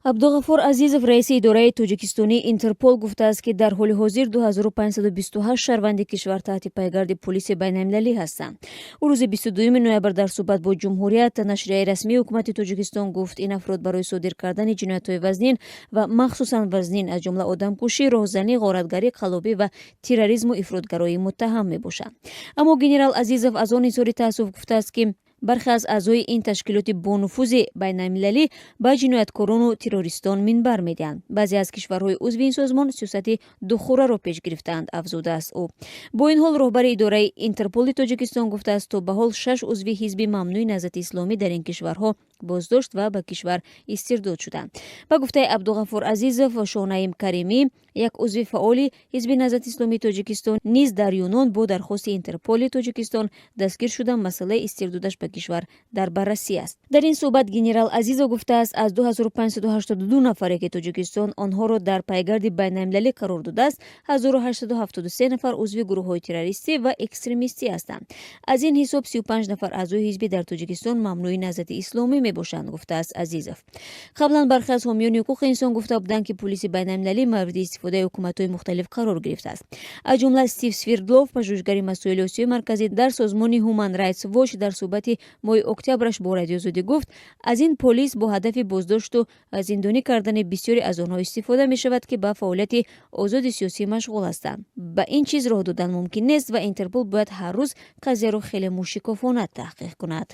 Абдуғаффор Азизов, раиси идораи тоҷикистонии Интерпол гуфтааст, ки дар ҳоли ҳозир 2528 шаҳрванди кишвар таҳти пайгарди полиси байналмилалӣ ҳастанд. Ӯ рӯзи 22 ноябр дар суҳбат бо ҷумҳурият нашрияи расмии ҳукумати Тоҷикистон гуфт, ин афрод барои содир кардани ҷиноятҳои вазнин ва махсусан вазнин аз ҷумла одамкушӣ, роҳзанӣ, ғоратгарӣ, қаллобӣ ва терроризму ифротгароӣ муттаҳам мебошанд. Аммо генерал Азизов аз он изҳори таассуф гуфтааст, ки бархе аз аъзои ин ташкилоти бонуфузи байналмилалӣ ба ҷинояткорону террористон минбар медиҳанд. Баъзе аз кишварҳои узви ин созмон сиёсати духӯраро пеш гирифтаанд, афзудааст ӯ. Бо ин ҳол роҳбари идораи Интерполи Тоҷикистон гуфтааст, то ба ҳол 6 узви ҳизби мамнӯи наҳзати исломӣ дар ин кишварҳо боздошт ва ба кишвар истирдод шуданд. Ба гуфтаи Абдуғаффор Азизов, Шоҳнаим Каримӣ, як узви фаъоли ҳизби наҳзати исломии Тоҷикистон, низ дар Юнон бо дархости Интерполи Тоҷикистон дастгир шуда масъалаи истирдодаш ба кишвар дар баррасӣ аст. Дар ин суҳбат генерал Азизов гуфтааст, аз 2582 нафаре ки Тоҷикистон онҳоро дар пайгарди байналмилалӣ қарор додааст, 1873 нафар узви гурӯҳҳои террористӣ ва экстремистӣ ҳастанд. Аз ин ҳисоб 35 нафар аъзои ҳизби дар Тоҷикистон мамнӯи наҳзати исломӣ мебошанд, гуфтааст Азизов. Қаблан бархе аз ҳомиёни ҳуқуқи инсон гуфта буданд, ки полиси байналмилалӣ мавриди истифодаи ҳукуматҳои мухталиф қарор гирифтааст. Аз ҷумла Стив Свердлов, пажӯҳишгари масоили осиёи марказӣ дар созмони Human Rights Watch, дар суҳбати моҳи октябраш бо радиозодӣ гуфт, аз ин полис бо ҳадафи боздошту зиндонӣ кардани бисёре аз онҳо истифода мешавад, ки ба фаъолияти озоди сиёсӣ машғул ҳастанд. Ба ин чиз роҳ додан мумкин нест ва Интерпол бояд ҳар рӯз қазияро хеле мушикофона таҳқиқ кунад.